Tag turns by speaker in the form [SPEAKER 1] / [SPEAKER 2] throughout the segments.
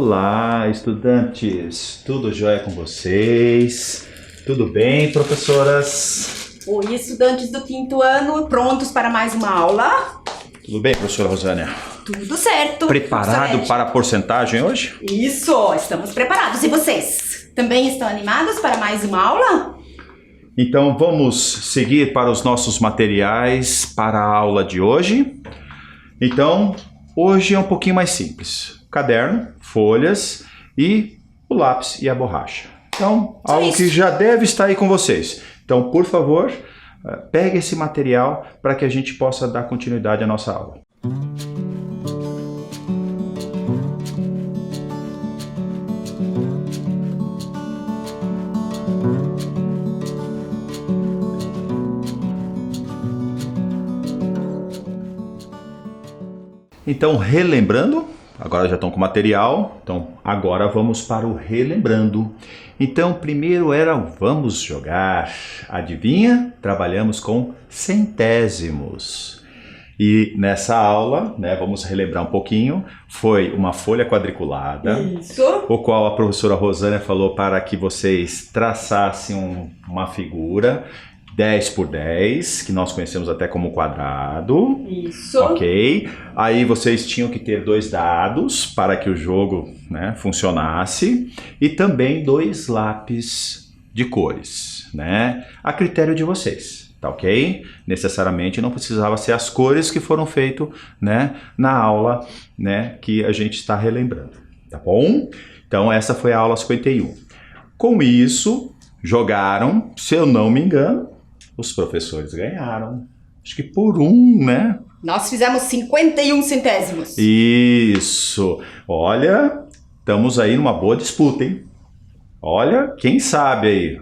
[SPEAKER 1] Olá, estudantes! Tudo jóia com vocês? Tudo bem, professoras?
[SPEAKER 2] Oi, estudantes do 5º ano, prontos para mais uma aula?
[SPEAKER 1] Tudo bem, professora Rosânia?
[SPEAKER 2] Tudo certo.
[SPEAKER 1] Preparado para a porcentagem hoje?
[SPEAKER 2] Isso, estamos preparados. E vocês? Também estão animados para mais uma aula?
[SPEAKER 1] Então vamos seguir para os nossos materiais para a aula de hoje. Então, hoje é um pouquinho mais simples. Caderno, folhas e o lápis e a borracha. Então, algo que já deve estar aí com vocês. Então, por favor, pegue esse material para que a gente possa dar continuidade à nossa aula. Então, relembrando, agora já estão com material, então agora vamos para o relembrando. Então, primeiro era vamos jogar. Adivinha? Trabalhamos com centésimos. E nessa aula, vamos relembrar um pouquinho, foi uma folha quadriculada,
[SPEAKER 2] Isso.
[SPEAKER 1] o qual a professora Rosânia falou para que vocês traçassem uma figura 10 por 10, que nós conhecemos até como quadrado.
[SPEAKER 2] Isso.
[SPEAKER 1] Ok. Aí vocês tinham que ter 2 dados para que o jogo funcionasse. E também 2 lápis de cores, a critério de vocês, tá ok? Necessariamente não precisava ser as cores que foram feitas, na aula, que a gente está relembrando, tá bom? Então essa foi a aula 51. Com isso, jogaram, se eu não me engano, os professores ganharam, acho que por 1,
[SPEAKER 2] Nós fizemos 51 centésimos.
[SPEAKER 1] Isso. Olha, estamos aí numa boa disputa, hein? Olha, quem sabe aí.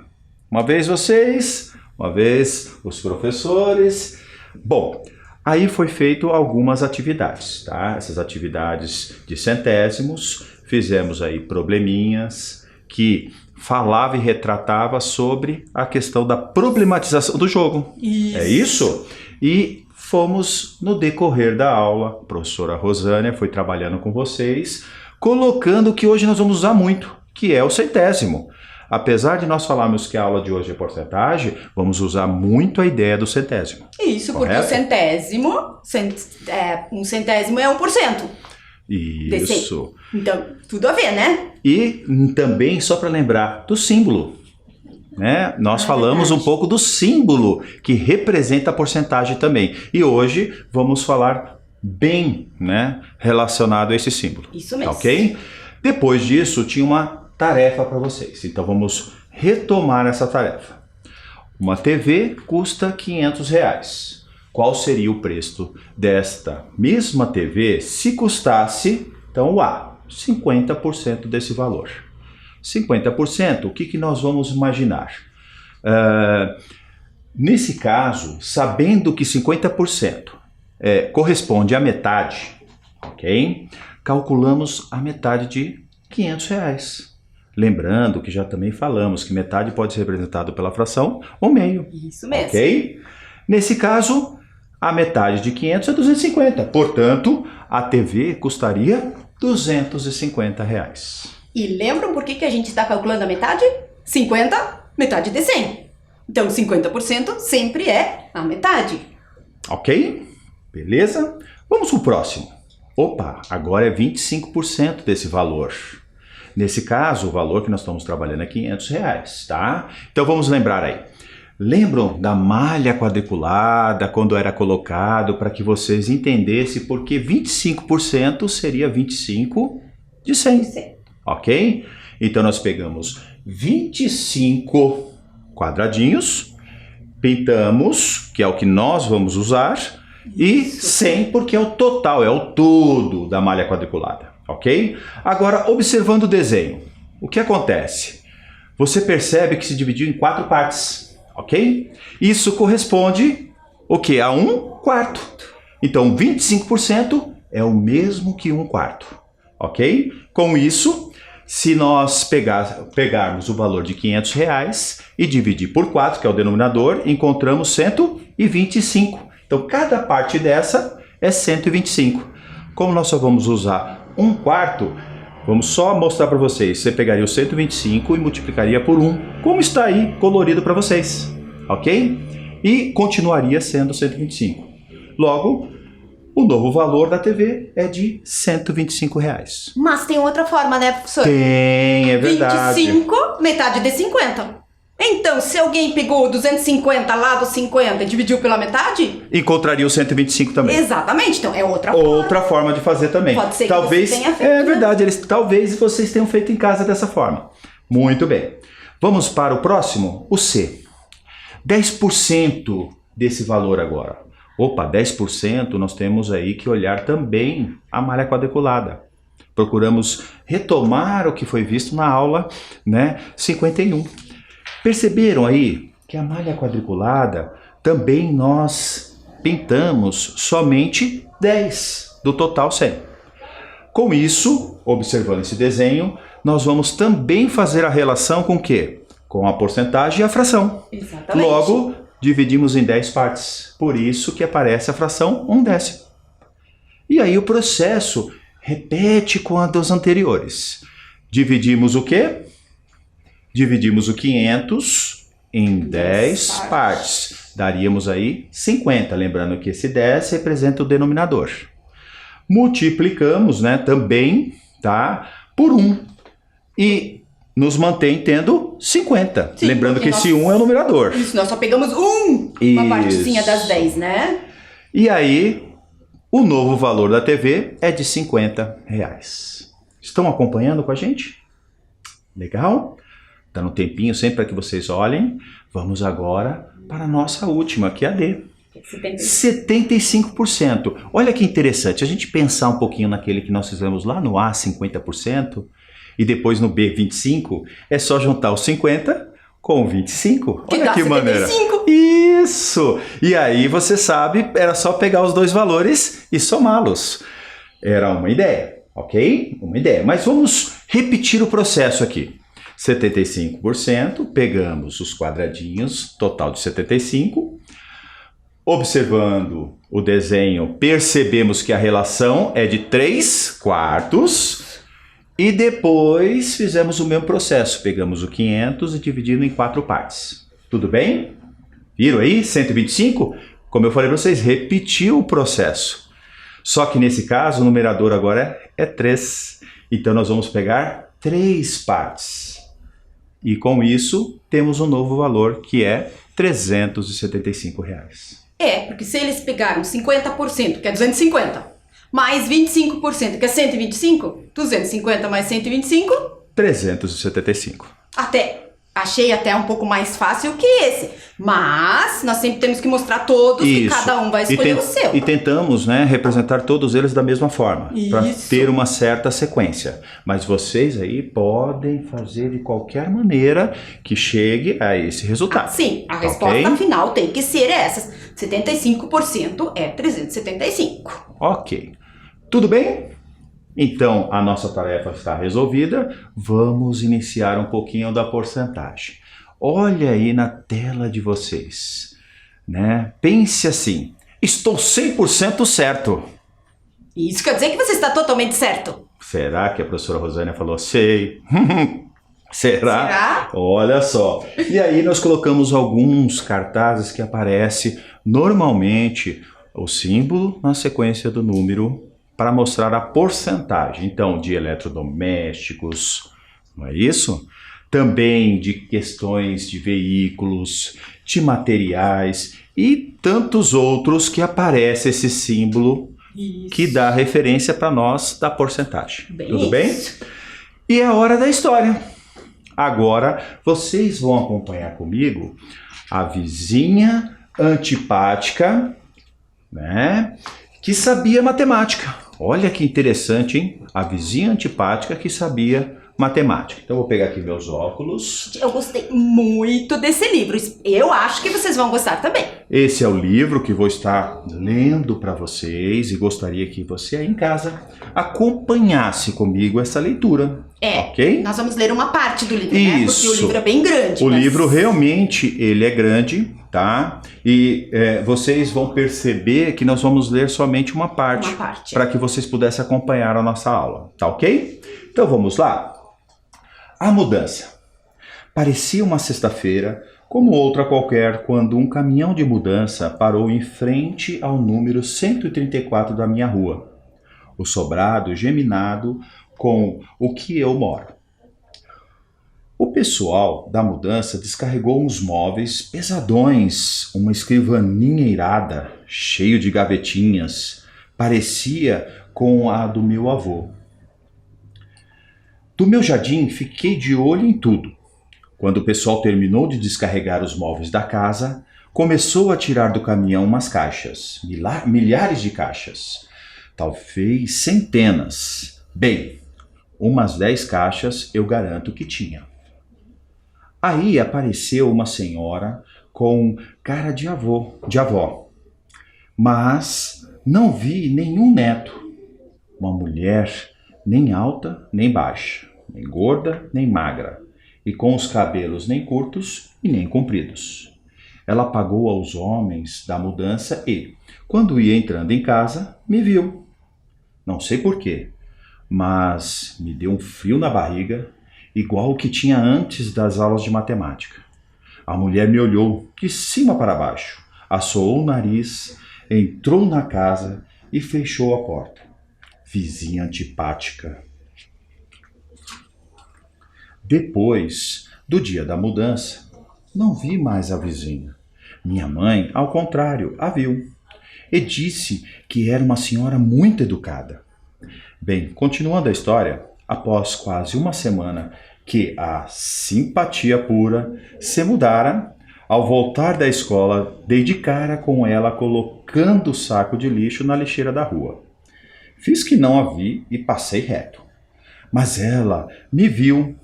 [SPEAKER 1] Uma vez vocês, uma vez os professores. Bom, aí foi feito algumas atividades, tá? Essas atividades de centésimos, fizemos aí probleminhas que falava e retratava sobre a questão da problematização do jogo.
[SPEAKER 2] Isso.
[SPEAKER 1] É isso? E fomos, no decorrer da aula, a professora Rosânia foi trabalhando com vocês, colocando o que hoje nós vamos usar muito, que é o centésimo. Apesar de nós falarmos que a aula de hoje é porcentagem, vamos usar muito a ideia do centésimo.
[SPEAKER 2] Isso,
[SPEAKER 1] correto?
[SPEAKER 2] porque o centésimo, um centésimo é 1%.
[SPEAKER 1] Isso.
[SPEAKER 2] Então, tudo a ver,
[SPEAKER 1] E também, só para lembrar, do símbolo. Nós falamos um pouco do símbolo que representa a porcentagem também. E hoje vamos falar bem relacionado a esse símbolo.
[SPEAKER 2] Isso mesmo.
[SPEAKER 1] Tá ok? Depois disso, tinha uma tarefa para vocês. Então vamos retomar essa tarefa. Uma TV custa R$500. Qual seria o preço desta mesma TV se custasse, então, 50% desse valor? 50%, o que nós vamos imaginar? Nesse caso, sabendo que 50% corresponde à metade, ok? Calculamos a metade de R$500. Lembrando que já também falamos que metade pode ser representado pela fração ou meio.
[SPEAKER 2] Isso mesmo.
[SPEAKER 1] Ok? Nesse caso, a metade de 500 é 250. Portanto, a TV custaria R$250.
[SPEAKER 2] E lembram por que a gente está calculando a metade? 50, metade de 100. Então, 50% sempre é a metade.
[SPEAKER 1] Ok? Beleza? Vamos para o próximo. Opa, agora é 25% desse valor. Nesse caso, o valor que nós estamos trabalhando é R$500, tá? Então, vamos lembrar aí. Lembram da malha quadriculada, quando era colocado, para que vocês entendessem porque 25% seria 25 de 100. Ok? Então, nós pegamos 25 quadradinhos, pintamos, que é o que nós vamos usar, e 100 porque é o total, é o todo da malha quadriculada. Ok? Agora, observando o desenho, o que acontece? Você percebe que se dividiu em 4 partes. Ok? Isso corresponde o quê? A 1/4. Então, 25% é o mesmo que 1/4. Ok? Com isso, se nós pegarmos o valor de R$500 e dividir por 4, que é o denominador, encontramos 125. Então, cada parte dessa é 125. Como nós só vamos usar 1/4, Vamos só mostrar para vocês. Você pegaria o 125 e multiplicaria por 1, como está aí colorido para vocês, ok? E continuaria sendo 125. Logo, o novo valor da TV é de R$ 125.
[SPEAKER 2] Mas tem outra forma, né, professor?
[SPEAKER 1] Tem, é verdade.
[SPEAKER 2] 25, metade de 50. Então, se alguém pegou 250 lá dos 50 e dividiu pela metade...
[SPEAKER 1] Encontraria o 125 também.
[SPEAKER 2] Exatamente, então é outra forma.
[SPEAKER 1] Outra forma de fazer também.
[SPEAKER 2] Pode ser que
[SPEAKER 1] talvez,
[SPEAKER 2] você tenha feito,
[SPEAKER 1] é verdade, talvez vocês tenham feito em casa dessa forma. Muito bem. Vamos para o próximo, o C. 10% desse valor agora. Opa, 10% nós temos aí que olhar também a malha quadriculada. Procuramos retomar o que foi visto na aula, né, 51. Perceberam aí que a malha quadriculada também nós pintamos somente 10 do total 100. Com isso, observando esse desenho, nós vamos também fazer a relação com o quê? Com a porcentagem e a fração.
[SPEAKER 2] Exatamente.
[SPEAKER 1] Logo, dividimos em 10 partes. Por isso que aparece a fração 1/10. E aí o processo repete com a dos anteriores. Dividimos o quê? Dividimos o 500 em 10 partes. Daríamos aí 50. Lembrando que esse 10 representa o denominador. Multiplicamos, né, também, tá, por 1. E nos mantém tendo 50.
[SPEAKER 2] Sim,
[SPEAKER 1] lembrando que esse 1 é o numerador.
[SPEAKER 2] Isso, nós só pegamos uma partezinha das 10, né?
[SPEAKER 1] E aí, o novo valor da TV é de R$ 50. Estão acompanhando com a gente? Legal? Dando um tempinho sempre para que vocês olhem. Vamos agora para a nossa última, que é a D. 75%. Olha que interessante, a gente pensar um pouquinho naquele que nós fizemos lá no A, 50%, e depois no B, 25%, é só juntar os 50 com o 25. Olha que maneira. 75. Isso! E aí você sabe, era só pegar os dois valores e somá-los. Era uma ideia, ok? Uma ideia. Mas vamos repetir o processo aqui. 75%, pegamos os quadradinhos, total de 75%. Observando o desenho, percebemos que a relação é de 3/4. E depois fizemos o mesmo processo. Pegamos o 500 e dividimos em 4 partes. Tudo bem? Viram aí? 125? Como eu falei para vocês, repetiu o processo. Só que nesse caso, o numerador agora é 3. Então nós vamos pegar 3 partes. E com isso, temos um novo valor que é R$ 375.
[SPEAKER 2] Porque se eles pegaram 50%, que é 250, mais 25%, que é 125, 250 mais 125...
[SPEAKER 1] 375.
[SPEAKER 2] Achei até um pouco mais fácil que esse. Mas nós sempre temos que mostrar todos e cada um vai escolher o seu.
[SPEAKER 1] E tentamos, né, representar todos eles da mesma forma, para ter uma certa sequência. Mas vocês aí podem fazer de qualquer maneira que chegue a esse resultado.
[SPEAKER 2] Sim, a resposta final tem que ser essa. 75% é 375.
[SPEAKER 1] Ok. Tudo bem? Então, a nossa tarefa está resolvida. Vamos iniciar um pouquinho da porcentagem. Olha aí na tela de vocês, né? Pense assim, estou 100% certo.
[SPEAKER 2] Isso quer dizer que você está totalmente certo.
[SPEAKER 1] Será que a professora Rosânia falou, sei? Será? Olha só. E aí nós colocamos alguns cartazes que aparece normalmente o símbolo na sequência do número para mostrar a porcentagem, então, de eletrodomésticos, não é isso? Também de questões de veículos, de materiais e tantos outros que aparece esse símbolo que dá referência para nós da porcentagem. Tudo bem? E é a hora da história. Agora, vocês vão acompanhar comigo a vizinha antipática, né, que sabia matemática. Olha que interessante, hein? A vizinha antipática que sabia matemática. Então, eu vou pegar aqui meus óculos.
[SPEAKER 2] Eu gostei muito desse livro. Eu acho que vocês vão gostar também.
[SPEAKER 1] Esse é o livro que vou estar lendo para vocês e gostaria que você aí em casa acompanhasse comigo essa leitura. Ok?
[SPEAKER 2] Nós vamos ler uma parte do livro, né? Porque o livro é bem grande.
[SPEAKER 1] O livro realmente, ele é grande, tá? tá? E vocês vão perceber que nós vamos ler somente uma parte. Para que vocês pudessem acompanhar a nossa aula, tá ok? Então vamos lá. A mudança. Parecia uma sexta-feira, como outra qualquer, quando um caminhão de mudança parou em frente ao número 134 da minha rua. O sobrado geminado com o que eu moro. O pessoal da mudança descarregou uns móveis pesadões, uma escrivaninha irada, cheio de gavetinhas, parecia com a do meu avô. Do meu jardim fiquei de olho em tudo. Quando o pessoal terminou de descarregar os móveis da casa, começou a tirar do caminhão umas caixas, milhares de caixas, talvez centenas. Bem, umas 10 caixas eu garanto que tinha. Aí apareceu uma senhora com cara de avó, mas não vi nenhum neto. Uma mulher nem alta nem baixa, nem gorda nem magra, e com os cabelos nem curtos e nem compridos. Ela pagou aos homens da mudança e, quando ia entrando em casa, me viu. Não sei porquê, mas me deu um frio na barriga, igual o que tinha antes das aulas de matemática. A mulher me olhou de cima para baixo, assoou o nariz, entrou na casa e fechou a porta. Vizinha antipática. Depois do dia da mudança, não vi mais a vizinha. Minha mãe, ao contrário, a viu e disse que era uma senhora muito educada. Bem, continuando a história, após quase uma semana que a simpatia pura se mudara, ao voltar da escola, dei de cara com ela colocando o saco de lixo na lixeira da rua. Fiz que não a vi e passei reto. Mas ela me viu,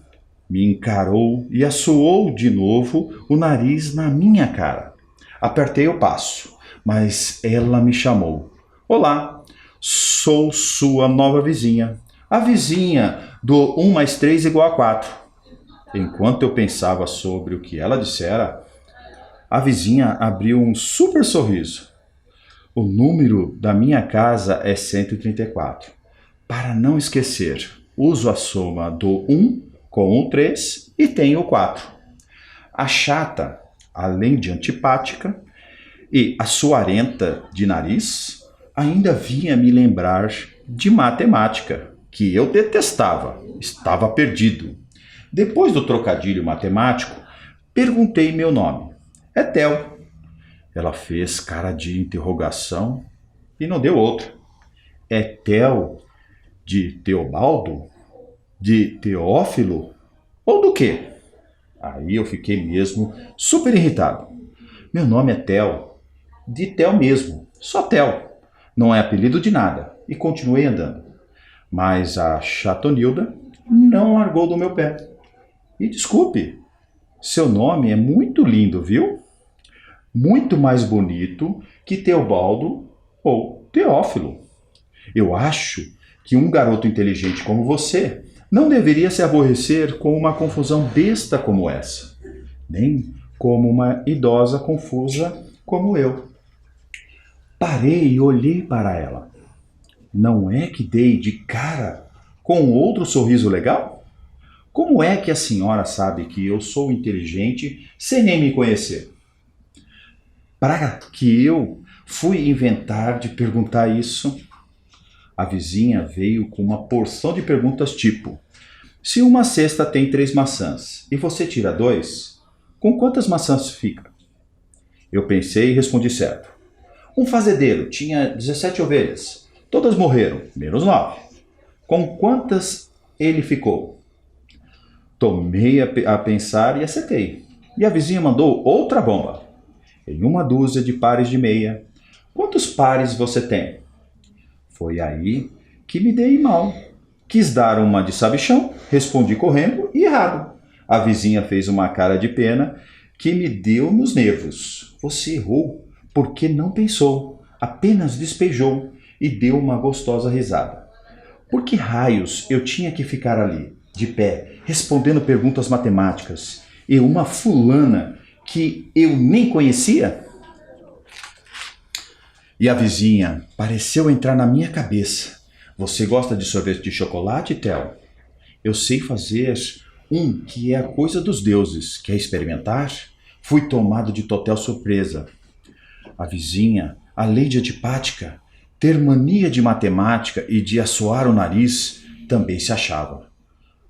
[SPEAKER 1] me encarou e assoou de novo o nariz na minha cara. Apertei o passo, mas ela me chamou. Olá, sou sua nova vizinha. A vizinha do 1 mais 3 igual a 4. Enquanto eu pensava sobre o que ela dissera, a vizinha abriu um super sorriso. O número da minha casa é 134. Para não esquecer, uso a soma do 1 com o 3 e tenho o 4. A chata, além de antipática e assoarenta de nariz, ainda vinha me lembrar de matemática, que eu detestava, estava perdido. Depois do trocadilho matemático, perguntei meu nome. É Theo. Ela fez cara de interrogação e não deu outra. É Theo de Teobaldo? De Teófilo? Ou do quê? Aí eu fiquei mesmo super irritado. Meu nome é Theo. De Theo mesmo. Só Theo. Não é apelido de nada. E continuei andando. Mas a chatonilda não largou do meu pé. E desculpe, seu nome é muito lindo, viu? Muito mais bonito que Teobaldo ou Teófilo. Eu acho que um garoto inteligente como você não deveria se aborrecer com uma confusão besta como essa, nem como uma idosa confusa como eu. Parei e olhei para ela. Não é que dei de cara com outro sorriso legal? Como é que a senhora sabe que eu sou inteligente sem nem me conhecer? Para que eu fui inventar de perguntar isso? A vizinha veio com uma porção de perguntas tipo: se uma cesta tem 3 maçãs e você tira 2, com quantas maçãs fica? Eu pensei e respondi certo. Um fazendeiro tinha 17 ovelhas. Todas morreram, menos 9. Com quantas ele ficou? Tomei a pensar e acertei. E a vizinha mandou outra bomba. Em 1 dúzia de pares de meia. Quantos pares você tem? Foi aí que me dei mal. Quis dar uma de sabichão, respondi correndo e errado. A vizinha fez uma cara de pena que me deu nos nervos. Você errou porque não pensou, apenas despejou e deu uma gostosa risada. Por que raios eu tinha que ficar ali, de pé, respondendo perguntas matemáticas, e uma fulana que eu nem conhecia? E a vizinha pareceu entrar na minha cabeça. Você gosta de sorvete de chocolate, Theo? Eu sei fazer um que é a coisa dos deuses. Quer experimentar? Fui tomado de total surpresa. A vizinha, além de antipática, ter mania de matemática e de assoar o nariz, também se achava.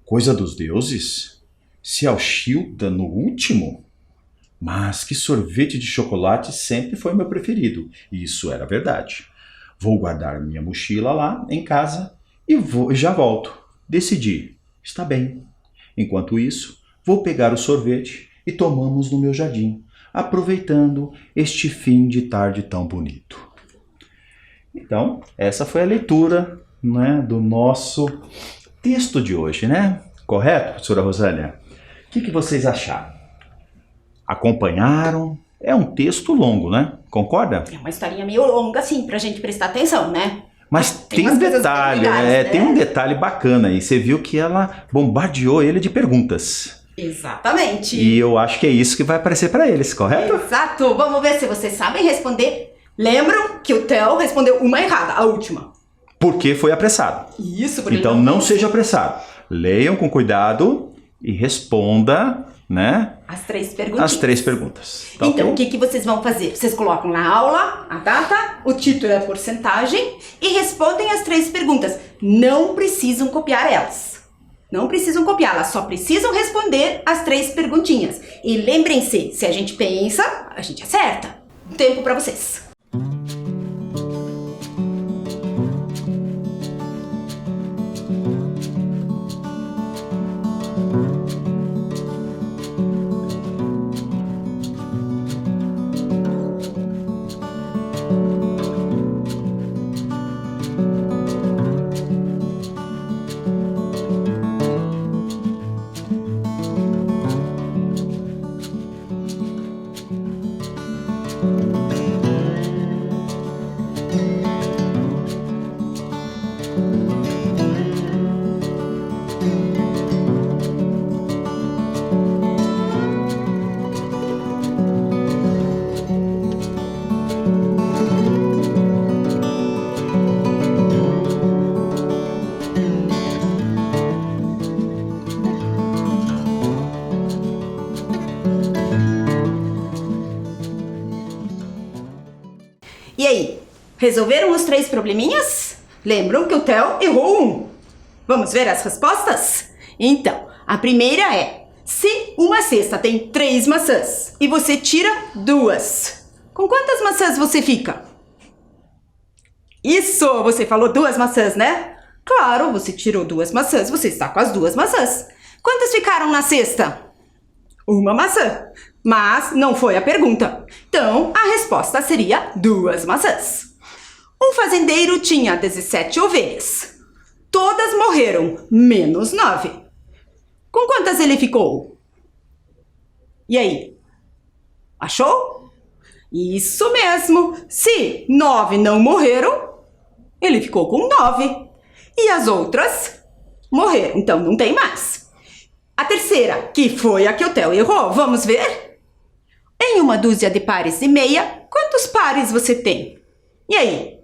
[SPEAKER 1] Coisa dos deuses? Se Alchilda no último? Mas que sorvete de chocolate sempre foi meu preferido. E isso era verdade. Vou guardar minha mochila lá em casa e já volto. Decidi. Está bem. Enquanto isso, vou pegar o sorvete e tomamos no meu jardim, aproveitando este fim de tarde tão bonito. Então, essa foi a leitura, né, do nosso texto de hoje, né? Correto, professora Rosânia? O que vocês acharam? Acompanharam? É um texto longo, né? Concorda?
[SPEAKER 2] É uma historinha meio longa, assim, pra gente prestar atenção, né?
[SPEAKER 1] Mas tem um detalhe, né? Tem um detalhe bacana aí. Você viu que ela bombardeou ele de perguntas.
[SPEAKER 2] Exatamente.
[SPEAKER 1] E eu acho que é isso que vai aparecer para eles, correto?
[SPEAKER 2] Exato. Vamos ver se vocês sabem responder. Lembram que o Theo respondeu uma errada, a última.
[SPEAKER 1] Porque foi apressado.
[SPEAKER 2] Isso, porque
[SPEAKER 1] então não seja apressado. Leiam com cuidado e responda, né?
[SPEAKER 2] As 3 perguntas.
[SPEAKER 1] As 3 perguntas. Tá,
[SPEAKER 2] então,
[SPEAKER 1] okay?
[SPEAKER 2] o que vocês vão fazer? Vocês colocam na aula a data, o título e a porcentagem e respondem as 3 perguntas. Não precisam copiar elas. Não precisam copiá-las, só precisam responder as 3 perguntinhas. E lembrem-se, se a gente pensa, a gente acerta. Tempo para vocês. E aí, resolveram os 3 probleminhas? Lembram que o Theo errou um. Vamos ver as respostas? Então, a primeira é: se uma cesta tem 3 maçãs e você tira 2, com quantas maçãs você fica? Isso, você falou 2 maçãs, né? Claro, você tirou 2 maçãs, você está com as 2 maçãs. Quantas ficaram na cesta? 1 maçã. Mas não foi a pergunta. Então, a resposta seria 2 maçãs. Um fazendeiro tinha 17 ovelhas. Todas morreram, menos 9. Com quantas ele ficou? E aí? Achou? Isso mesmo. Se 9 não morreram, ele ficou com 9. E as outras morreram. Então, não tem mais. A terceira, que foi a que o Theo errou, vamos ver? Em 1 dúzia de pares e meia, quantos pares você tem? E aí?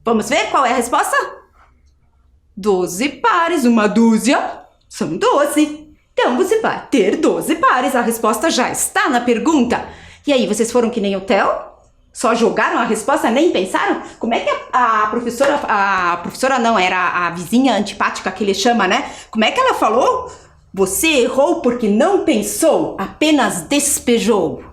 [SPEAKER 2] Vamos ver qual é a resposta? 12 pares, 1 dúzia são 12. Então você vai ter 12 pares, a resposta já está na pergunta. E aí, vocês foram que nem o Theo? Só jogaram a resposta, nem pensaram? Como é que a professora não, era a vizinha antipática que ele chama, né? Como é que ela falou? Você errou porque não pensou, apenas despejou.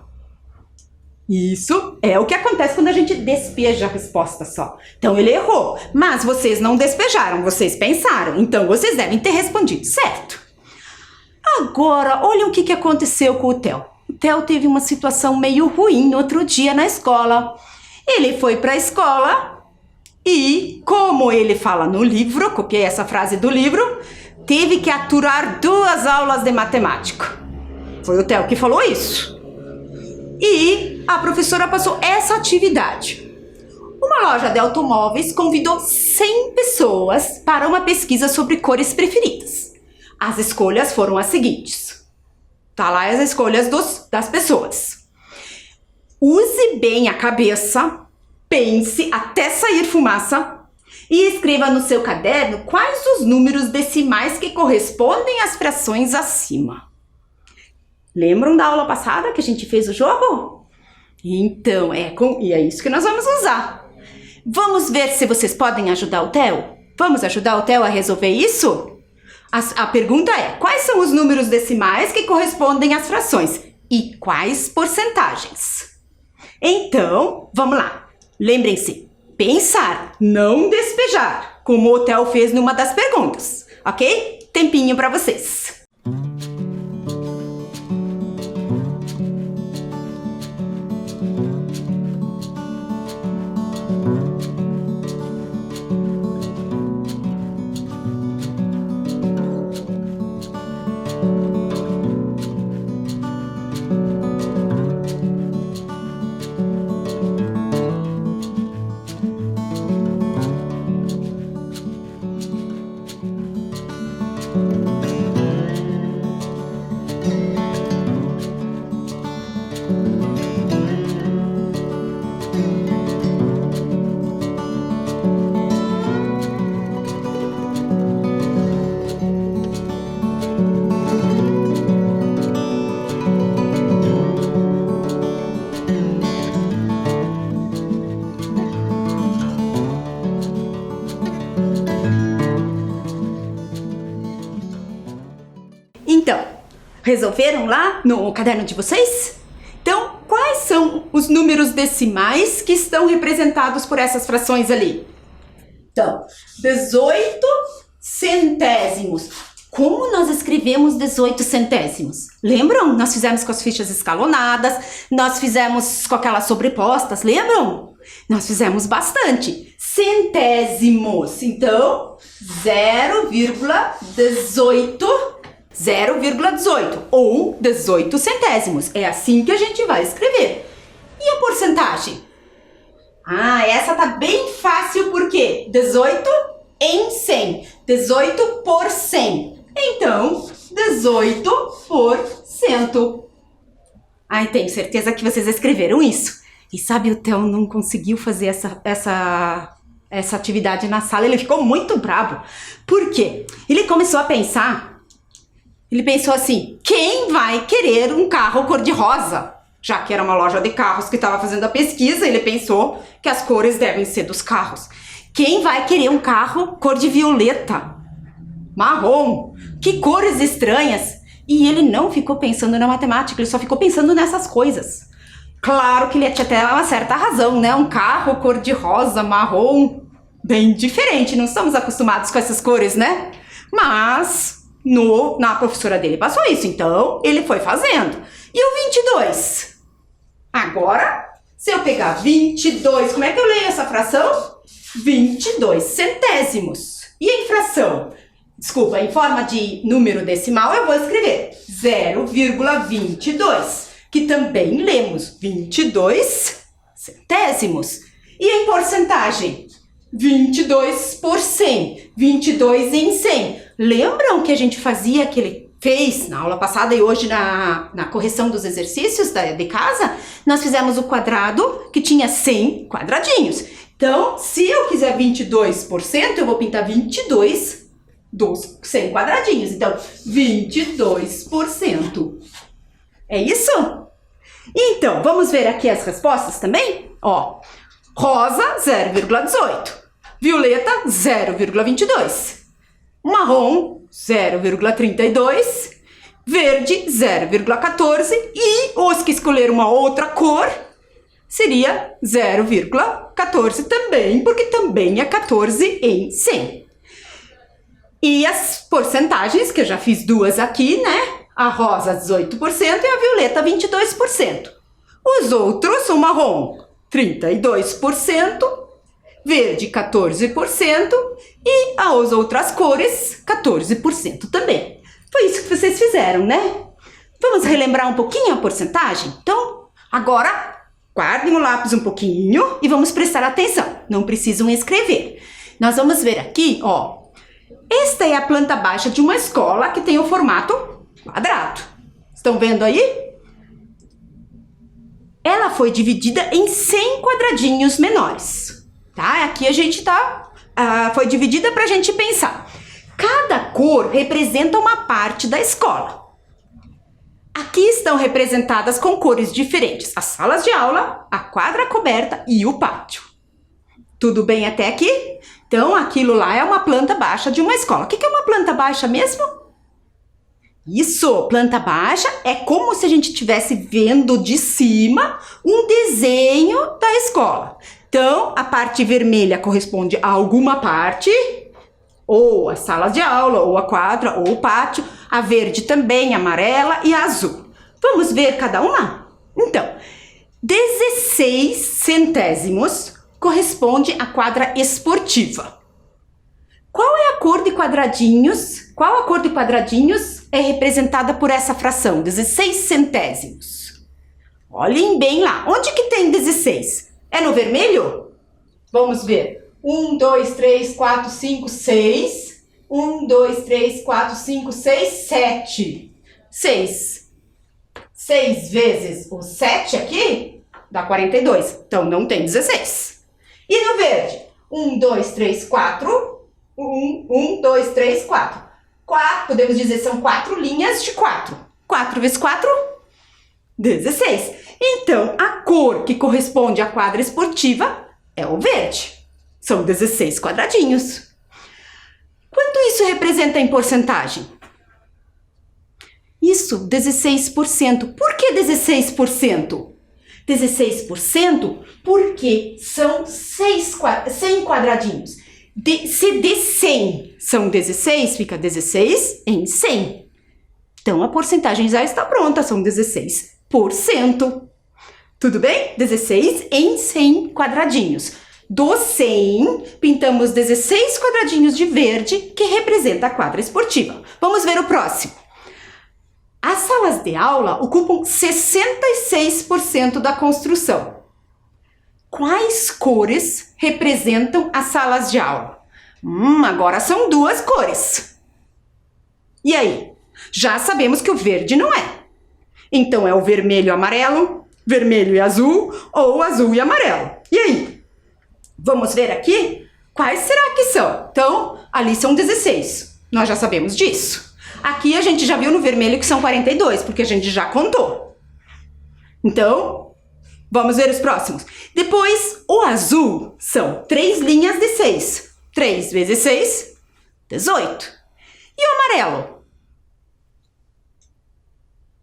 [SPEAKER 2] Isso é o que acontece quando a gente despeja a resposta só. Então ele errou, mas vocês não despejaram, vocês pensaram. Então vocês devem ter respondido certo. Agora, olha o que aconteceu com o Theo. O Theo teve uma situação meio ruim no outro dia na escola. Ele foi para a escola e, como ele fala no livro, copiei essa frase do livro, teve que aturar 2 aulas de matemática. Foi o Theo que falou isso. E a professora passou essa atividade. Uma loja de automóveis convidou 100 pessoas para uma pesquisa sobre cores preferidas. As escolhas foram as seguintes. Tá lá as escolhas das pessoas. Use bem a cabeça, pense até sair fumaça e escreva no seu caderno quais os números decimais que correspondem às frações acima. Lembram da aula passada que a gente fez o jogo? Então, é isso que nós vamos usar. Vamos ver se vocês podem ajudar o Theo? Vamos ajudar o Theo a resolver isso? A pergunta é, quais são os números decimais que correspondem às frações? E quais porcentagens? Então, vamos lá. Lembrem-se, pensar, não despejar, como o Theo fez numa das perguntas, ok? Tempinho para vocês. Então, resolveram lá no caderno de vocês? Então, quais são os números decimais que estão representados por essas frações ali? Então, 18 centésimos. Como nós escrevemos 18 centésimos? Lembram? Nós fizemos com as fichas escalonadas, nós fizemos com aquelas sobrepostas, lembram? Nós fizemos bastante. Centésimos. Então, 0,18 ou 18 centésimos. É assim que a gente vai escrever. E a porcentagem? Essa tá bem fácil porque 18 em 100. 18 por 100. Então, 18%. Tenho certeza que vocês escreveram isso. E sabe, o Theo não conseguiu fazer essa atividade na sala. Ele ficou muito bravo. Por quê? Ele começou a pensar. Ele pensou assim, quem vai querer um carro cor-de-rosa? Já que era uma loja de carros que estava fazendo a pesquisa, ele pensou que as cores devem ser dos carros. Quem vai querer um carro cor-de-violeta? Marrom? Que cores estranhas! E ele não ficou pensando na matemática, ele só ficou pensando nessas coisas. Claro que ele tinha até uma certa razão, né? Um carro cor-de-rosa, marrom, bem diferente, não estamos acostumados com essas cores, né? Mas na professora dele passou isso, então ele foi fazendo. E o 22? Agora, se eu pegar 22, como é que eu leio essa fração? 22 centésimos. E a fração? Desculpa, em forma de número decimal eu vou escrever 0,22, que também lemos 22 centésimos. E em porcentagem? 22 por 100, 22 em 100. Lembram que a gente fazia que ele fez na aula passada e hoje na correção dos exercícios de casa? Nós fizemos o quadrado que tinha 100 quadradinhos. Então, se eu quiser 22%, eu vou pintar 22 dos 100 quadradinhos. Então, 22%. É isso? Então, vamos ver aqui as respostas também? Ó, rosa, 0,18. Violeta, 0,22. Marrom, 0,32. Verde, 0,14. E os que escolheram uma outra cor, seria 0,14 também, porque também é 14 em 100. E as porcentagens, que eu já fiz duas aqui, né? A rosa, 18% e a violeta, 22%. Os outros, o marrom, 32%. Verde, 14%, e as outras cores, 14% também. Foi isso que vocês fizeram, né? Vamos relembrar um pouquinho a porcentagem? Então, agora, guardem o lápis um pouquinho e vamos prestar atenção. Não precisam escrever. Nós vamos ver aqui, ó. Esta é a planta baixa de uma escola que tem o formato quadrado, Estão vendo aí? Ela foi dividida em 100 quadradinhos menores, tá? Aqui a gente foi dividida para a gente pensar. Cada cor representa uma parte da escola. Aqui estão representadas com cores diferentes: as salas de aula, a quadra coberta e o pátio. Tudo bem até aqui? Então, aquilo lá é uma planta baixa de uma escola. O que é uma planta baixa mesmo? Isso, planta baixa é como se a gente estivesse vendo de cima um desenho da escola. Então, a parte vermelha corresponde a alguma parte, ou a sala de aula, ou a quadra, ou o pátio. A verde também, a amarela e a azul. Vamos ver cada uma? Então, 16 centésimos corresponde à quadra esportiva. Qual é a cor de quadradinhos? Qual a cor de quadradinhos é representada por essa fração, 16 centésimos? Olhem bem lá. Onde que tem 16? É no vermelho? Vamos ver. 1, 2, 3, 4, 5, 6. 1, 2, 3, 4, 5, 6, 7. 6. 6 vezes o 7 aqui dá 42. Então não tem 16. E no verde? 1, 2, 3, 4. 1, 2, 3, 4. 4, podemos dizer, são 4 linhas de 4. 4 vezes 4, 16. Então, a cor que corresponde à quadra esportiva é o verde. São 16 quadradinhos. Quanto isso representa em porcentagem? Isso, 16%. Por que 16%? 16% porque são 100 quadradinhos. Se de 100 são 16, fica 16 em 100. Então, a porcentagem já está pronta, são 16%. Tudo bem? 16 em 100 quadradinhos. Do 100, pintamos 16 quadradinhos de verde, que representa a quadra esportiva. Vamos ver o próximo. As salas de aula ocupam 66% da construção. Quais cores representam as salas de aula? Agora são 2 cores. E aí? Já sabemos que o verde não é. Então é o vermelho e amarelo, vermelho e azul, ou azul e amarelo. E aí? Vamos ver aqui? Quais será que são? Então, ali são 16. Nós já sabemos disso. Aqui a gente já viu no vermelho que são 42, porque a gente já contou. Então, vamos ver os próximos. Depois, o azul são 3 linhas de 6. 3 vezes 6, 18. E o amarelo?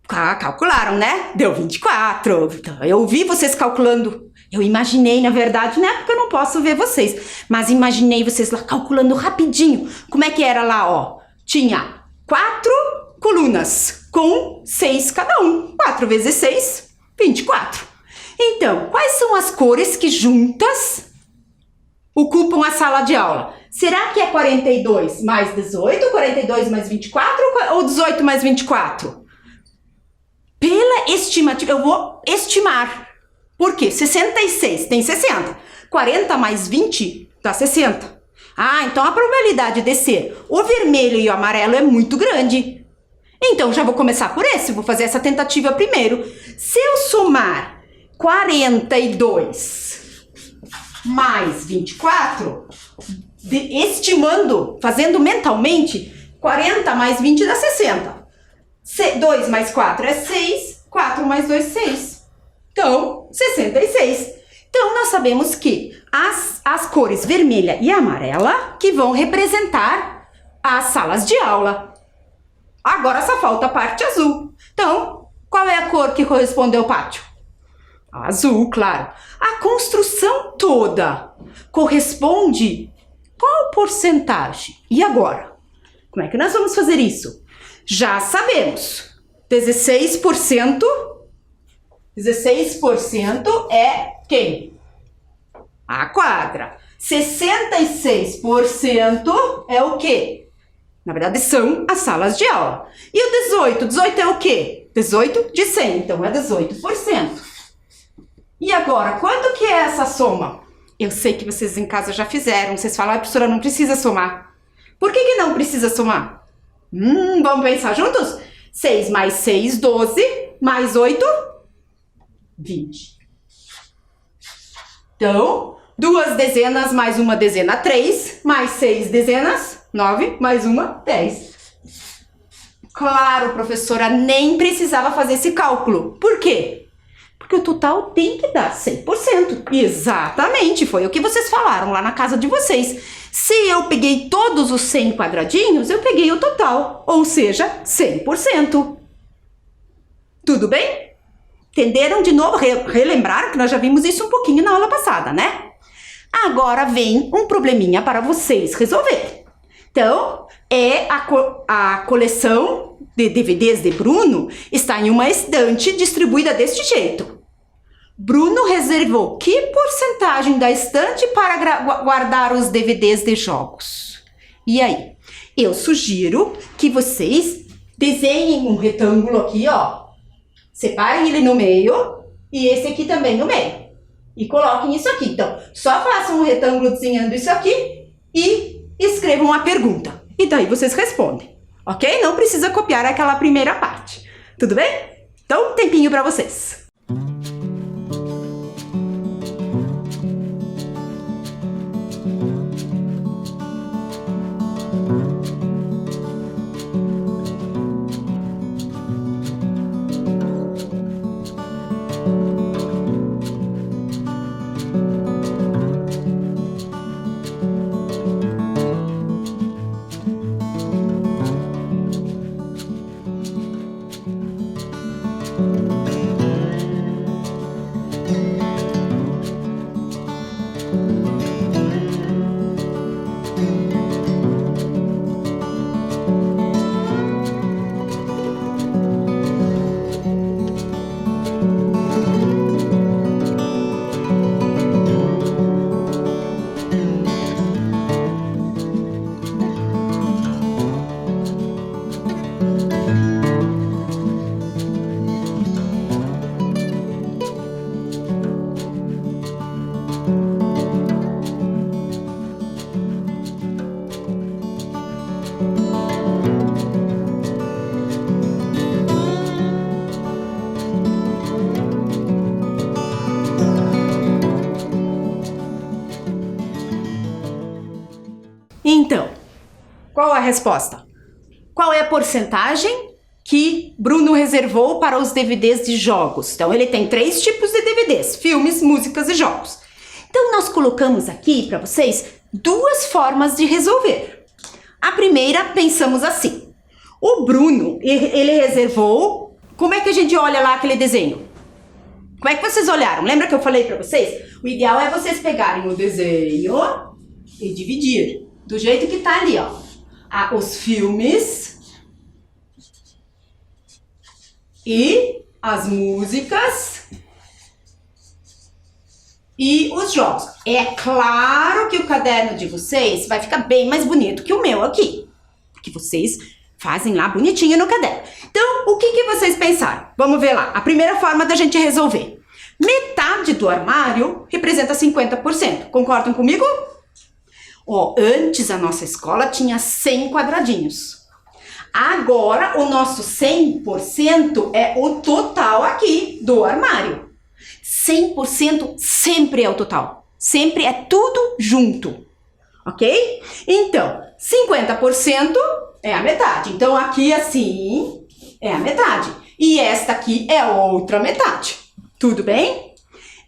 [SPEAKER 2] Calcularam, né? Deu 24. Então, eu vi vocês calculando. Eu imaginei, na verdade, né? Porque eu não posso ver vocês. Mas imaginei vocês lá calculando rapidinho. Como é que era lá, ó? Tinha 4 colunas com 6 cada um. 4 vezes 6, 24. Então, quais são as cores que juntas ocupam a sala de aula? Será que é 42 mais 18, 42 mais 24 ou 18 mais 24? Pela estimativa, eu vou estimar. Por quê? 66 tem 60. 40 mais 20 dá 60. Então a probabilidade de ser o vermelho e o amarelo é muito grande. Então já vou começar por esse, vou fazer essa tentativa primeiro. Se eu somar 42 mais 24, estimando, fazendo mentalmente, 40 mais 20 dá 60. 2 mais 4 é 6, 4 mais 2, 6. Então, 66. Então, nós sabemos que as cores vermelha e amarela que vão representar as salas de aula. Agora só falta a parte azul. Então, qual é a cor que corresponde ao pátio? Azul, claro. A construção toda corresponde qual porcentagem? E agora? Como é que nós vamos fazer isso? Já sabemos. 16% é quem? A quadra. 66% é o quê? Na verdade, são as salas de aula. E o 18? 18 é o quê? 18 de 100, então é 18%. E agora, quanto que é essa soma? Eu sei que vocês em casa já fizeram. Vocês falam, professora, não precisa somar. Por que não precisa somar? Vamos pensar juntos? 6 mais 6, 12, mais 8, 20. Então, 2 dezenas mais uma dezena, 3, mais 6 dezenas, 9, mais uma, 10. Claro, professora, nem precisava fazer esse cálculo. Por quê? Porque o total tem que dar 100%. Exatamente, foi o que vocês falaram lá na casa de vocês. Se eu peguei todos os 100 quadradinhos, eu peguei o total, ou seja, 100%. Tudo bem? Entenderam de novo? Relembraram que nós já vimos isso um pouquinho na aula passada, né? Agora vem um probleminha para vocês resolverem. Então, a coleção de DVDs de Bruno está em uma estante distribuída deste jeito. Bruno reservou que porcentagem da estante para guardar os DVDs de jogos? E aí? Eu sugiro que vocês desenhem um retângulo aqui, ó. Separem ele no meio e esse aqui também no meio. E coloquem isso aqui. Então, só façam um retângulo desenhando isso aqui e escrevam a pergunta. E daí vocês respondem, ok? Não precisa copiar aquela primeira parte. Tudo bem? Então, tempinho para vocês. Então, qual a resposta? Qual é a porcentagem que Bruno reservou para os DVDs de jogos? Então, ele tem 3 tipos de DVDs: filmes, músicas e jogos. Então, nós colocamos aqui para vocês 2 formas de resolver. A primeira, pensamos assim. O Bruno, ele reservou... Como é que a gente olha lá aquele desenho? Como é que vocês olharam? Lembra que eu falei para vocês? O ideal é vocês pegarem o desenho e dividir. Do jeito que tá ali, ó. Os filmes e as músicas e os jogos. É claro que o caderno de vocês vai ficar bem mais bonito que o meu aqui. Que vocês fazem lá bonitinho no caderno. Então, o que vocês pensaram? Vamos ver lá. A primeira forma da gente resolver. Metade do armário representa 50%. Concordam comigo? Ó, antes a nossa escola tinha 100 quadradinhos. Agora o nosso 100% é o total aqui do armário. 100% sempre é o total. Sempre é tudo junto. Ok? Então, 50% é a metade. Então aqui assim é a metade. E esta aqui é a outra metade. Tudo bem?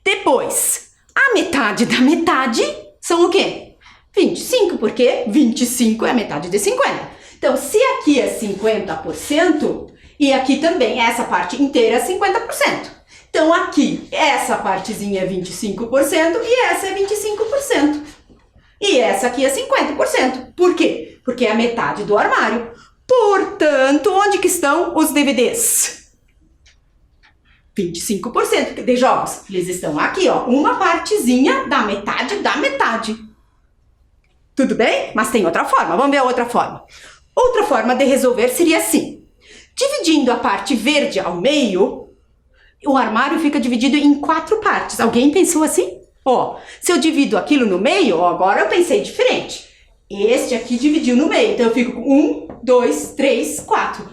[SPEAKER 2] Depois, a metade da metade são o quê? 25, porque 25 é a metade de 50. Então, se aqui é 50%, e aqui também, essa parte inteira é 50%. Então, aqui, essa partezinha é 25% e essa é 25%. E essa aqui é 50%. Por quê? Porque é a metade do armário. Portanto, onde que estão os DVDs? 25% de jogos. Eles estão aqui, ó, uma partezinha da metade da metade. Tudo bem? Mas tem outra forma. Vamos ver a outra forma. Outra forma de resolver seria assim. Dividindo a parte verde ao meio, o armário fica dividido em 4 partes. Alguém pensou assim? Ó, se eu divido aquilo no meio, ó, agora eu pensei diferente. Este aqui dividiu no meio. Então eu fico com 1, 2, 3, 4.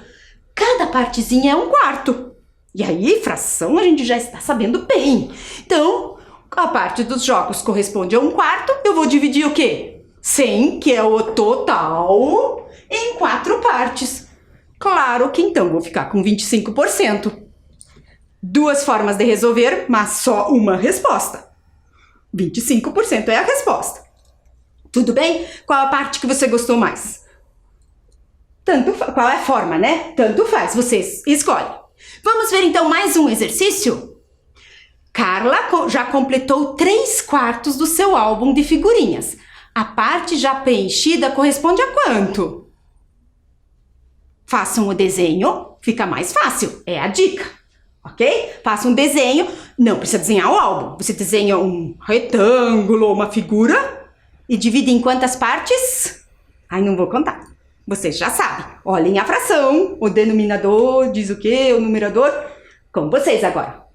[SPEAKER 2] cada partezinha é 1/4. E aí, fração a gente já está sabendo bem. Então, a parte dos jogos corresponde a 1/4, eu vou dividir o quê? 100, que é o total, em 4 partes. Claro que então vou ficar com 25%. 2 formas de resolver, mas só uma resposta. 25% é a resposta. Tudo bem? Qual a parte que você gostou mais? Qual é a forma, né? Tanto faz, você escolhe. Vamos ver então mais um exercício? Carla já completou 3/4 do seu álbum de figurinhas. A parte já preenchida corresponde a quanto? Façam o desenho, fica mais fácil, é a dica, ok? Faça um desenho, não precisa desenhar o álbum, você desenha um retângulo, uma figura e divide em quantas partes? Ai, não vou contar, vocês já sabem. Olhem a fração, o denominador diz o quê, o numerador, com vocês agora.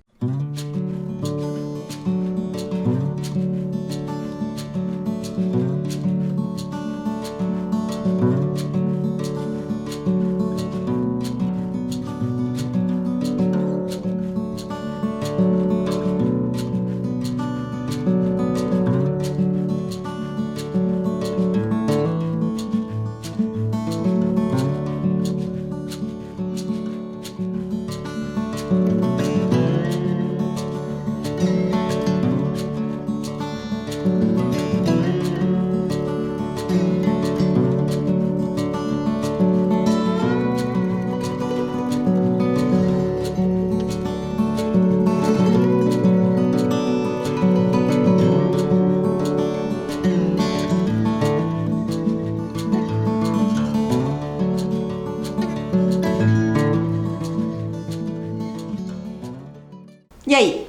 [SPEAKER 2] E aí,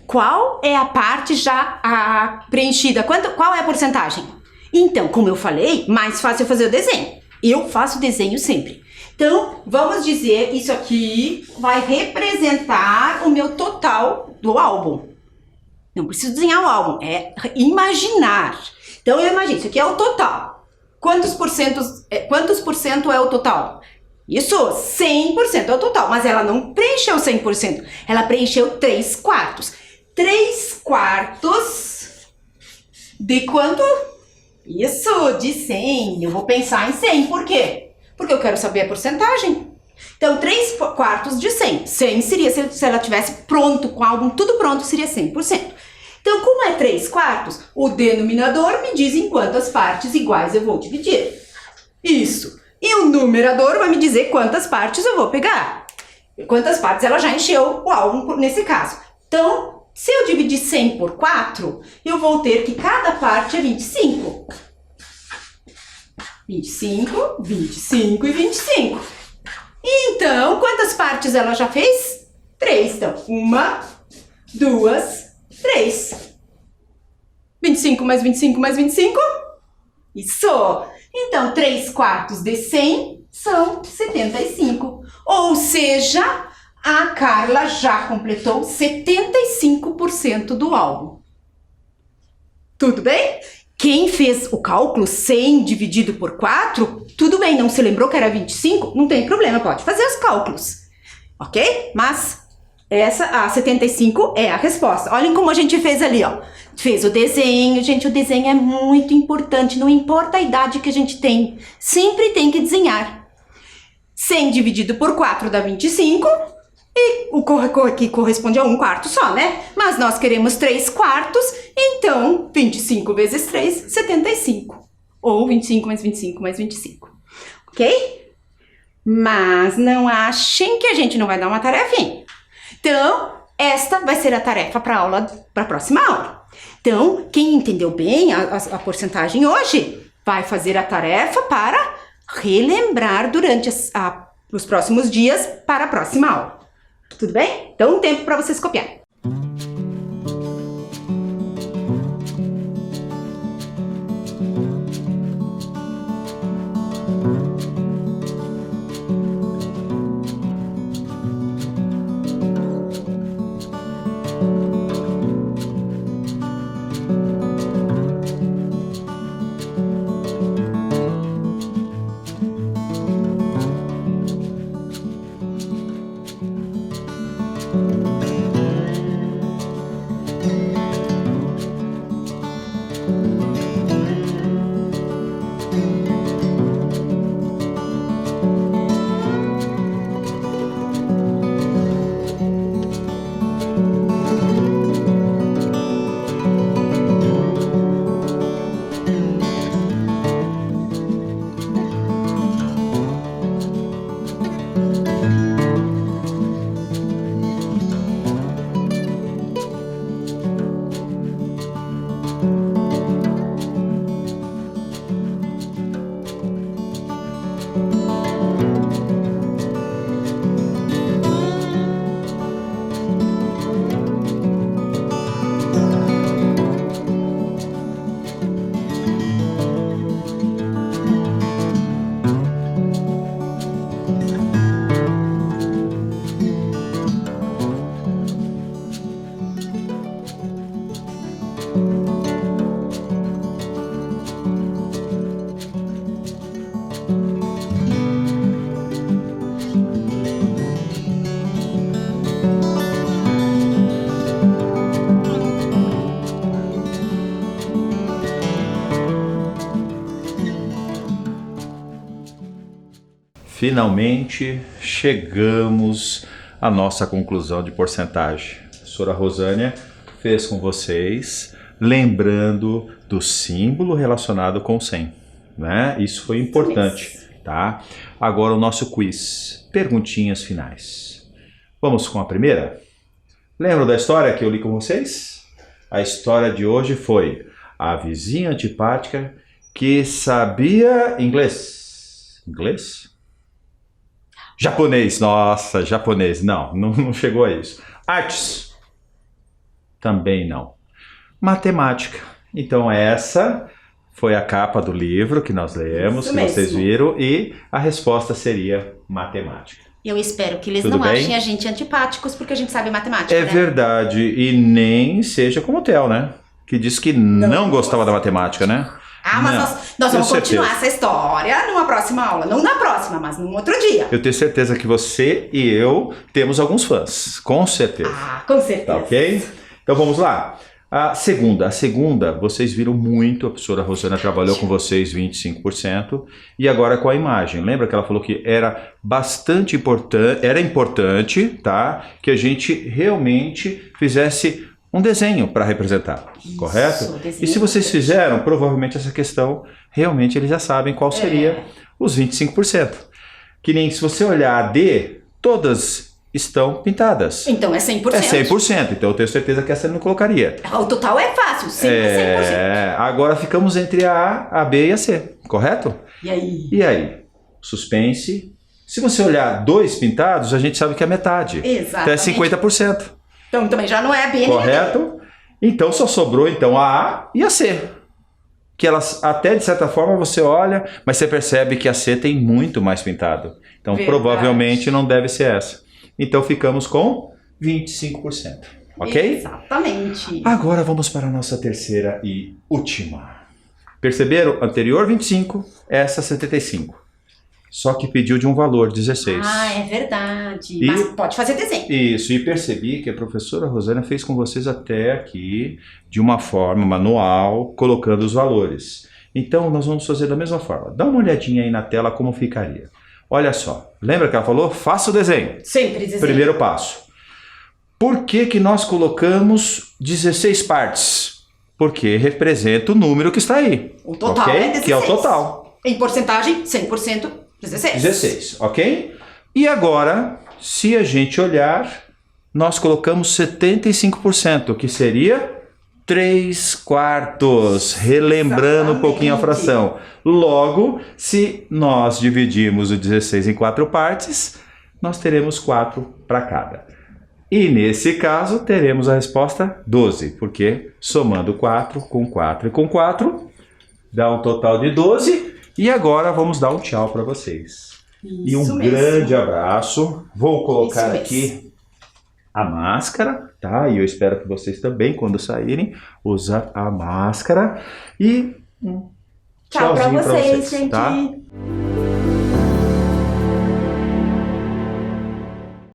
[SPEAKER 2] qual é a parte já preenchida? Qual é a porcentagem? Então, como eu falei, mais fácil fazer o desenho. Eu faço o desenho sempre. Então, vamos dizer, isso aqui vai representar o meu total do álbum. Não preciso desenhar o álbum, é imaginar. Então, eu imagino, isso aqui é o total. Quantos por cento é o total? Isso, 100% é o total, mas ela não preencheu 100%, ela preencheu 3/4. 3/4 de quanto? Isso, de 100. Eu vou pensar em 100, por quê? Porque eu quero saber a porcentagem. Então, 3/4 de 100. 100 seria se ela tivesse pronto, com o álbum tudo pronto, seria 100%. Então, como é 3/4, o denominador me diz em quantas partes iguais eu vou dividir. Isso. E o numerador vai me dizer quantas partes eu vou pegar. Quantas partes ela já encheu o álbum nesse caso. Então, se eu dividir 100 por 4, eu vou ter que cada parte é 25. 25, 25 e 25. Então, quantas partes ela já fez? 3. Então, 1, 2, 3. 25 mais 25 mais 25. Isso! Então, 3/4 de 100 são 75. Ou seja, a Carla já completou 75% do álbum. Tudo bem? Quem fez o cálculo 100 dividido por 4, tudo bem, não se lembrou que era 25? Não tem problema, pode fazer os cálculos. Ok? Mas a 75 é a resposta. Olhem como a gente fez ali, ó. Fez o desenho, gente, o desenho é muito importante, não importa a idade que a gente tem, sempre tem que desenhar. 100 dividido por 4 dá 25, e o que corresponde a 1/4 só, né? Mas nós queremos 3/4, então 25 vezes 3, 75. Ou 25 mais 25 mais 25, ok? Mas não achem que a gente não vai dar uma tarefinha. Então, esta vai ser a tarefa para a próxima aula. Então, quem entendeu bem a porcentagem hoje, vai fazer a tarefa para relembrar durante os próximos dias para a próxima aula. Tudo bem? Então, um tempo para vocês copiarem.
[SPEAKER 1] Finalmente chegamos à nossa conclusão de porcentagem. A professora Rosânia fez com vocês, lembrando do símbolo relacionado com 100, né? Isso foi importante, tá? Agora o nosso quiz, perguntinhas finais. Vamos com a primeira? Lembram da história que eu li com vocês? A história de hoje foi a vizinha antipática que sabia inglês. Inglês? Japonês, nossa, japonês, não chegou a isso. Artes, também não. Matemática, então essa foi a capa do livro que nós lemos,
[SPEAKER 2] Isso
[SPEAKER 1] que
[SPEAKER 2] mesmo.
[SPEAKER 1] vocês viram, e a resposta seria matemática.
[SPEAKER 2] Eu espero que eles
[SPEAKER 1] Tudo
[SPEAKER 2] não
[SPEAKER 1] bem?
[SPEAKER 2] achem a gente antipáticos porque a gente sabe matemática,
[SPEAKER 1] É
[SPEAKER 2] né?
[SPEAKER 1] verdade, e nem seja como o Theo, né? Que disse que não gostava da matemática, né?
[SPEAKER 2] Ah, mas
[SPEAKER 1] Não,
[SPEAKER 2] nós vamos
[SPEAKER 1] tenho
[SPEAKER 2] continuar
[SPEAKER 1] certeza.
[SPEAKER 2] essa história numa próxima aula. Não na próxima, mas num outro dia.
[SPEAKER 1] Eu tenho certeza que você e eu temos alguns fãs, com certeza.
[SPEAKER 2] Ah, com certeza.
[SPEAKER 1] Tá ok? Então vamos lá. A segunda, vocês viram muito, a professora Rosana trabalhou com vocês 25%, e agora com a imagem. Lembra que ela falou que era bastante importante, era importante, tá? Que a gente realmente fizesse um desenho para representar, correto?
[SPEAKER 2] desenho
[SPEAKER 1] E se vocês
[SPEAKER 2] importante.
[SPEAKER 1] fizeram, provavelmente essa questão, realmente eles já sabem qual seria os 25%. Que nem se você olhar a D, todas estão pintadas.
[SPEAKER 2] Então é 100%.
[SPEAKER 1] É 100%, então eu tenho certeza que essa eu não colocaria.
[SPEAKER 2] O total é fácil, 100%.
[SPEAKER 1] Agora ficamos entre a A, B e a C, correto?
[SPEAKER 2] E aí?
[SPEAKER 1] E aí? Suspense. Se você olhar dois pintados, a gente sabe que é metade. Então é
[SPEAKER 2] Exatamente.
[SPEAKER 1] 50%.
[SPEAKER 2] Então também já não é a B nem a D.
[SPEAKER 1] Correto? Então só sobrou então a A e a C. Que elas até de certa forma você olha, mas você percebe que a C tem muito mais pintado. Então
[SPEAKER 2] Verdade.
[SPEAKER 1] provavelmente não deve ser essa. Então ficamos com 25%. Ok?
[SPEAKER 2] Exatamente.
[SPEAKER 1] Agora vamos para a nossa terceira e última. Perceberam? Anterior 25, essa 75. Só que pediu de um valor 16.
[SPEAKER 2] Ah, é verdade.
[SPEAKER 1] E-
[SPEAKER 2] Mas pode fazer desenho.
[SPEAKER 1] Isso, e percebi que a professora Rosana fez com vocês até aqui de uma forma manual, colocando os valores. Então nós vamos fazer da mesma forma. Dá uma olhadinha aí na tela como ficaria. Olha só, lembra que ela falou? Faça o desenho.
[SPEAKER 2] Sempre desenho.
[SPEAKER 1] Primeiro passo. Por que nós colocamos 16 partes? Porque representa o número que está aí.
[SPEAKER 2] O total
[SPEAKER 1] ok?
[SPEAKER 2] é 16.
[SPEAKER 1] Que é o total.
[SPEAKER 2] Em porcentagem, 100%, 16.
[SPEAKER 1] 16, ok? E agora, se a gente olhar, nós colocamos 75%, que seria 3/4, relembrando um pouquinho a
[SPEAKER 2] Exatamente.
[SPEAKER 1] fração. Logo, se nós dividirmos o 16 em 4 partes, nós teremos 4 para cada. E nesse caso, teremos a resposta 12, porque somando 4 com 4 e com 4, dá um total de 12. E agora vamos dar um tchau para vocês. E um
[SPEAKER 2] Isso mesmo.
[SPEAKER 1] grande abraço. Vou colocar
[SPEAKER 2] Isso
[SPEAKER 1] aqui a máscara, tá? E eu espero que vocês também, quando saírem, usem a máscara. E
[SPEAKER 2] Tchau pra
[SPEAKER 1] tchauzinho
[SPEAKER 2] vocês, gente.
[SPEAKER 1] tá?